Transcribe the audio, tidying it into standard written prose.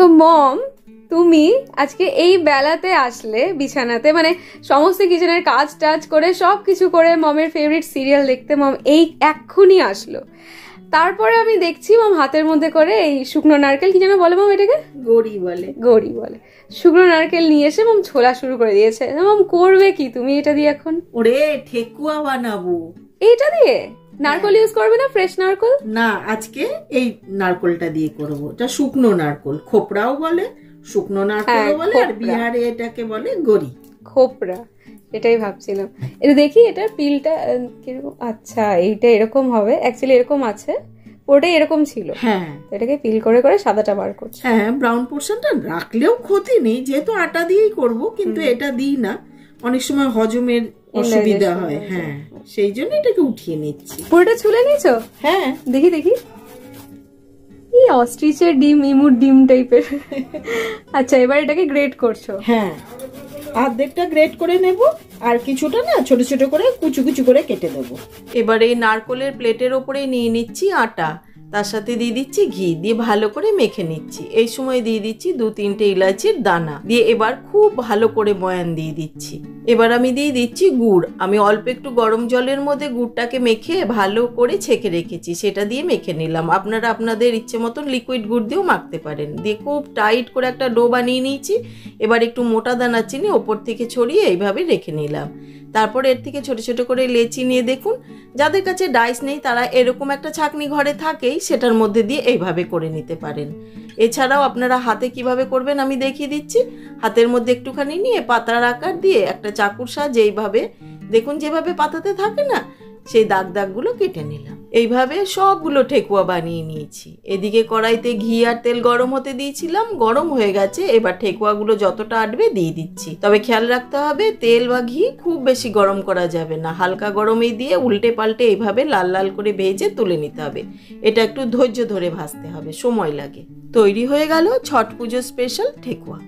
তো মম, তুমি আজকে এই বেলাতে আসলে বিছানাতে, মানে সমস্ত কিচেনের কাজ টাজ করে সবকিছু করে মমের ফেভারিট সিরিয়াল দেখতে মম এই এক্ষুনি আসলো। তারপরে আমি দেখছি মম হাতের মধ্যে করে এই শুকনো নারকেল, কি যেন বলে মম এটাকে, গড়ি বলে, গড়ি বলে, শুকনো নারকেল নিয়ে এসে মম ছোলা শুরু করে দিয়েছে। মম করবে কি তুমি এটা দিয়ে এখন? ওরে ঠেকুয়া বানাবো। এইটা দিয়ে? নারকেল ইউজ করবে না? ফ্রেশ নারকেল না, আজকে এই নারকেলটা দিয়ে করবো। এটা শুকনো নারকেল, খোপড়াও বলে, শুকনো নারকেল বলে, আর বিহারে এটাকে বলে গড়ি, খোপড়া। এটাই ভাবছিলাম। এটা দেখি এটার পিলটা কিরকম। আচ্ছা, এইটা এরকম হবে, অ্যাকচুয়ালি এরকম আছে, ওটাই এরকম ছিল। হ্যাঁ, এটাকে পিল করে করে সাদাটা বার করছে। হ্যাঁ, ব্রাউন পোর্শনটা রাখলেও ক্ষতি নেই, যেহেতু আটা দিয়েই করব, কিন্তু এটা দিই না, অনেক সময় হজমের অসুবিধা হয়। হ্যাঁ, সেই জন্য এটাকে উঠিয়ে নিচ্ছি। পুরোটা ছুলে নিয়েছো? হ্যাঁ, দেখি দেখি। এই অস্ট্রিচের ডিম, ইমুর ডিম টাইপের। আচ্ছা, এবার এটাকে গ্রেট করছো? হ্যাঁ, অর্ধেকটা গ্রেট করে নেব, আর কিছুটা না ছোট ছোট করে কুচু কুচু করে কেটে দেবো। এবার এই নারকেলের প্লেটের ওপরে নিয়ে নিচ্ছি আটা, তার সাথে দিয়ে দিচ্ছি ঘি, দিয়ে ভালো করে মেখে নিচ্ছি। এই সময় দিয়ে দিচ্ছি 2-3টে ইলাচির দানা, দিয়ে এবার খুব ভালো করে ময়ান দিয়ে দিচ্ছি। এবার আমি দিয়ে দিচ্ছি গুড়। আমি অল্প একটু গরম জলের মধ্যে গুড়টাকে মেখে ভালো করে ছেঁকে রেখেছি, সেটা দিয়ে মেখে নিলাম। আপনারা আপনাদের ইচ্ছে মতন লিকুইড গুড় দিয়েও মাখতে পারেন। দিয়ে খুব টাইট করে একটা ডো বানিয়ে নিয়েছি। এবার একটু মোটা দানা চিনি ওপর থেকে ছড়িয়ে এইভাবে রেখে নিলাম। তারপর এর থেকে ছোট ছোট করে লেচি নিয়ে, দেখুন যাদের কাছে ডাইস নেই তারা এরকম একটা ছাঁকনি ঘরে থাকেই, সেটার মধ্যে দিয়ে এইভাবে করে নিতে পারেন। এছাড়াও আপনারা হাতে কিভাবে করবেন আমি দেখিয়ে দিচ্ছি। হাতের মধ্যে একটুখানি নিয়ে পাতার আকার দিয়ে একটা চাকুর সাহায্যে এইভাবে, দেখুন যেভাবে পাতাতে থাকে না, সেই দাগ দাগগুলো কেটে নিলাম। এইভাবে সবগুলো ঠেকুয়া বানিয়ে নিয়েছি। এদিকে কড়াইতে ঘি আর তেল গরম হতে দিয়েছিলাম, গরম হয়ে গেছে। এবার ঠেকুয়াগুলো যতটা আটবে দিয়ে দিচ্ছি। তবে খেয়াল রাখতে হবে তেল বা ঘি খুব বেশি গরম করা যাবে না, হালকা গরমেই দিয়ে উল্টে পাল্টে এইভাবে লাল লাল করে ভেজে তুলে নিতে হবে। এটা একটু ধৈর্য ধরে ভাজতে হবে, সময় লাগে। তৈরি হয়ে গেল ছট পুজো স্পেশাল ঠেকুয়া।